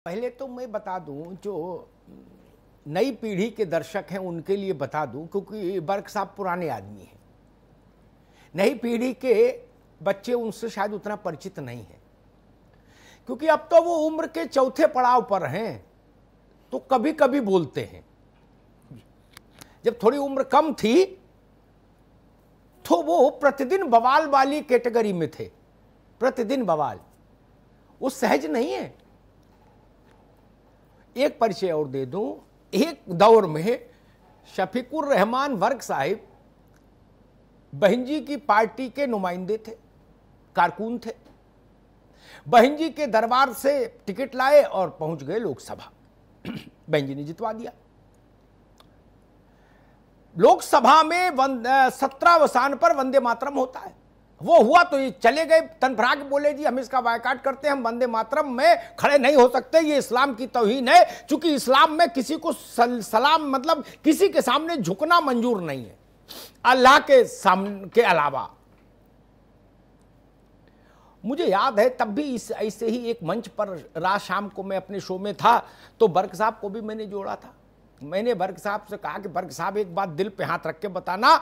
पहले तो मैं बता दूं, जो नई पीढ़ी के दर्शक हैं उनके लिए बता दूं, क्योंकि बर्क साहब पुराने आदमी हैं। नई पीढ़ी के बच्चे उनसे शायद उतना परिचित नहीं है, क्योंकि अब तो वो उम्र के चौथे पड़ाव पर हैं, तो कभी कभी बोलते हैं। जब थोड़ी उम्र कम थी तो वो प्रतिदिन बवाल वाली कैटेगरी में थे। प्रतिदिन बवाल, वो सहज नहीं है। एक परिचय और दे दूं, एक दौर में शफीकुर रहमान वर्क साहिब बहन जी की पार्टी के नुमाइंदे थे, कारकुन थे। बहन जी के दरबार से टिकट लाए और पहुंच गए लोकसभा। बहन जी ने जितवा दिया। लोकसभा में 17 स्थान पर वंदे मातरम होता है। वो हुआ तो ये चले गए तनफराक, बोले जी हम इसका बायकाट करते हैं, हम वंदे मातरम में खड़े नहीं हो सकते, ये इस्लाम की तौहीन है। चूंकि इस्लाम में किसी को सलाम मतलब किसी के सामने झुकना मंजूर नहीं है अल्लाह के सामने के अलावा। मुझे याद है तब भी ऐसे ही एक मंच पर रात शाम को मैं अपने शो में था, तो बर्क साहब को भी मैंने जोड़ा था। मैंने बर्क साहब से कहा कि बर्क साहब एक बात दिल पे हाथ रख के बताना,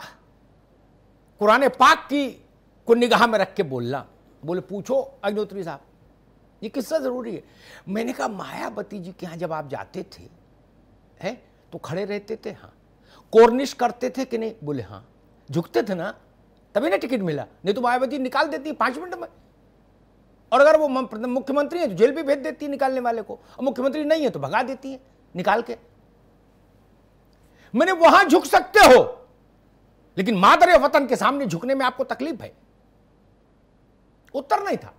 कुरान पाक की को निगाह में रख के बोलना। बोले पूछो अग्निहोत्री साहब, ये किस्सा जरूरी है। मैंने कहा मायावती जी के यहाँ जब आप जाते थे है तो खड़े रहते थे? हाँ। कोर्निश करते थे कि नहीं? बोले हाँ। झुकते थे ना, तभी ना टिकट मिला, नहीं तो मायावती निकाल देती 5 मिनट में। और अगर वो मुख्यमंत्री है तो जेल भी भेज देती है निकालने वाले को, और मुख्यमंत्री नहीं है तो भगा देती है निकाल के। मैंने वहां झुक सकते हो, लेकिन मादर वतन के सामने झुकने में आपको तकलीफ है। उत्तर नहीं था।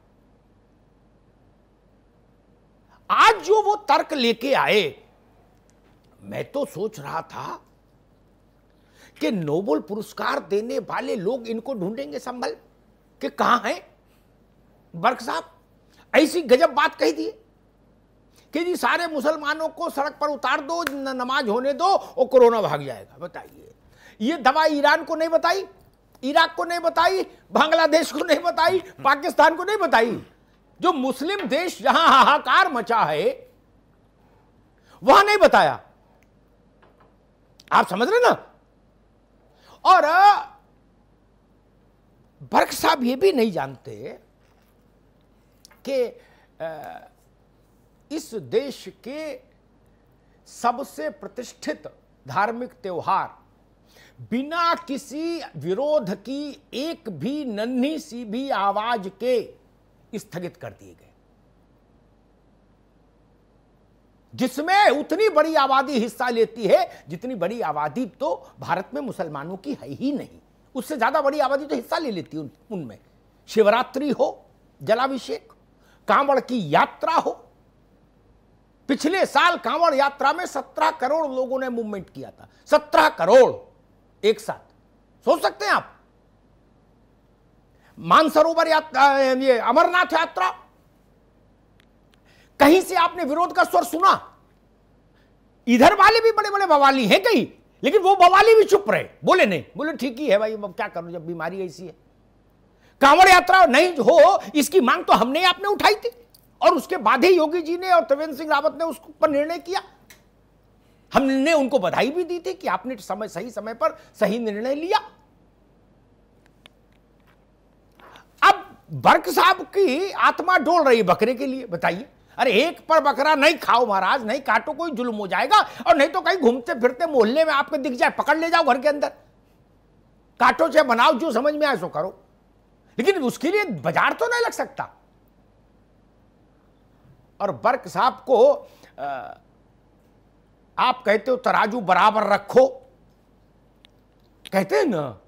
आज जो वो तर्क लेके आए, मैं तो सोच रहा था कि नोबेल पुरस्कार देने वाले लोग इनको ढूंढेंगे संभल कि कहां हैं। बर्क साहब ऐसी गजब बात कही थी कि जी सारे मुसलमानों को सड़क पर उतार दो, नमाज होने दो और कोरोना भाग जाएगा। बताइए, ये दवा ईरान को नहीं बताई, इराक को नहीं बताई, बांग्लादेश को नहीं बताई, पाकिस्तान को नहीं बताई। जो मुस्लिम देश जहां हाहाकार मचा है वहां नहीं बताया। आप समझ रहे ना? और बर्क साहब ये भी नहीं जानते कि इस देश के सबसे प्रतिष्ठित धार्मिक त्योहार बिना किसी विरोध की एक भी नन्ही सी भी आवाज के स्थगित कर दिए गए, जिसमें उतनी बड़ी आबादी हिस्सा लेती है जितनी बड़ी आबादी तो भारत में मुसलमानों की है ही नहीं। उससे ज्यादा बड़ी आबादी तो हिस्सा ले लेती है उनमें। शिवरात्रि हो, जलाभिषेक, कांवड़ की यात्रा हो। पिछले साल कांवड़ यात्रा में 17 करोड़ लोगों ने मूवमेंट किया था। 17 करोड़ एक साथ, सोच सकते हैं आप। मानसरोवर यात्रा, ये अमरनाथ यात्रा, कहीं से आपने विरोध का स्वर सुना? इधर वाले भी बड़े बड़े बवाली हैं कहीं, लेकिन वो बवाली भी चुप रहे, बोले नहीं, बोले ठीक ही है भाई, अब क्या करूं जब बीमारी ऐसी है। कांवड़ यात्रा नहीं हो इसकी मांग तो हमने आपने उठाई थी, और उसके बाद ही योगी जी ने और त्रिवेंद्र सिंह रावत ने उस पर निर्णय किया। हमने उनको बधाई भी दी थी कि आपने सही समय पर सही निर्णय लिया। अब बर्क साहब की आत्मा डोल रही बकरे के लिए। बताइए, अरे एक पर बकरा नहीं खाओ महाराज, नहीं काटो कोई जुल्म हो जाएगा, और नहीं तो कहीं घूमते फिरते मोहल्ले में आपको दिख जाए, पकड़ ले जाओ घर के अंदर। काटो चाहे बनाओ, जो समझ में आए सो करो, लेकिन उसके लिए बाजार तो नहीं लग सकता। और बर्क साहब को आप कहते हो तराजू बराबर रखो, कहते हैं ना।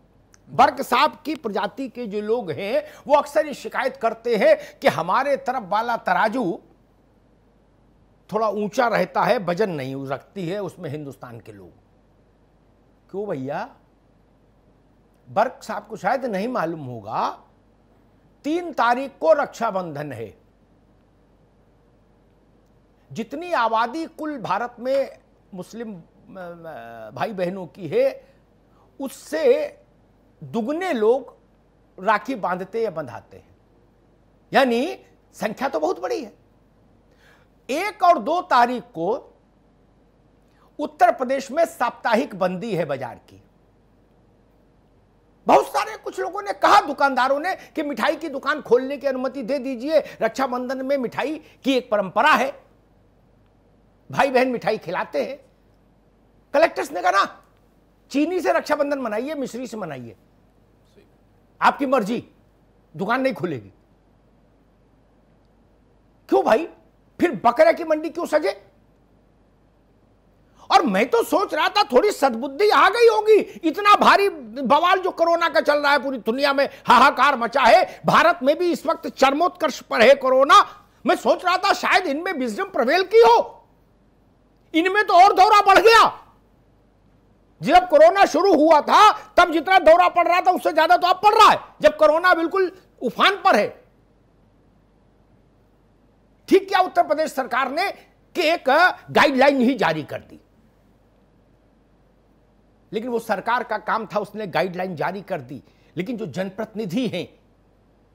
बर्क साहब की प्रजाति के जो लोग हैं वो अक्सर ये शिकायत करते हैं कि हमारे तरफ वाला तराजू थोड़ा ऊंचा रहता है, वजन नहीं रखती है उसमें हिंदुस्तान के लोग। क्यों भैया? बर्क साहब को शायद नहीं मालूम होगा, 3 तारीख को रक्षाबंधन है। जितनी आबादी कुल भारत में मुस्लिम भाई बहनों की है, उससे दुगने लोग राखी बांधते या बंधाते हैं, यानी संख्या तो बहुत बड़ी है। 1 और 2 तारीख को उत्तर प्रदेश में साप्ताहिक बंदी है बाजार की। बहुत सारे कुछ लोगों ने कहा, दुकानदारों ने, कि मिठाई की दुकान खोलने की अनुमति दे दीजिए, रक्षाबंधन में मिठाई की एक परंपरा है, भाई बहन मिठाई खिलाते हैं। कलेक्टर्स ने कहा ना, चीनी से रक्षाबंधन मनाइए, मिश्री से मनाइए, आपकी मर्जी, दुकान नहीं खुलेगी। क्यों भाई, फिर बकरे की मंडी क्यों सजे? और मैं तो सोच रहा था थोड़ी सद्बुद्धि आ गई होगी, इतना भारी बवाल जो कोरोना का चल रहा है, पूरी दुनिया में हाहाकार मचा है, भारत में भी इस वक्त चरमोत्कर्ष पर है कोरोना। मैं सोच रहा था शायद इनमें विजडम प्रिवेल की हो, इनमें तो और दौरा बढ़ गया। जब कोरोना शुरू हुआ था तब जितना दौरा पड़ रहा था उससे ज्यादा तो अब पड़ रहा है, जब कोरोना बिल्कुल उफान पर है। ठीक क्या उत्तर प्रदेश सरकार ने कि एक गाइडलाइन ही जारी कर दी, लेकिन वो सरकार का काम था, उसने गाइडलाइन जारी कर दी, लेकिन जो जनप्रतिनिधि हैं,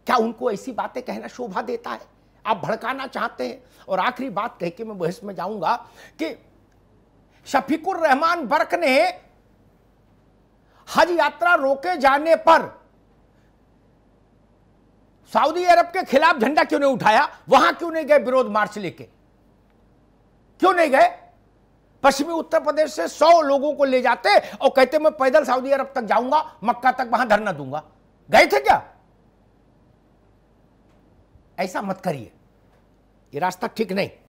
क्या उनको ऐसी बातें कहना शोभा देता है? आप भड़काना चाहते हैं। और आखिरी बात कह के मैं बहस में जाऊंगा कि शफीकुर रहमान बर्क ने हज यात्रा रोके जाने पर सऊदी अरब के खिलाफ झंडा क्यों नहीं उठाया? वहां क्यों नहीं गए विरोध मार्च लेके? क्यों नहीं गए? पश्चिमी उत्तर प्रदेश से 100 लोगों को ले जाते और कहते मैं पैदल सऊदी अरब तक जाऊंगा, मक्का तक वहां धरना दूंगा। गए थे क्या? ऐसा मत करिए, ये रास्ता ठीक नहीं।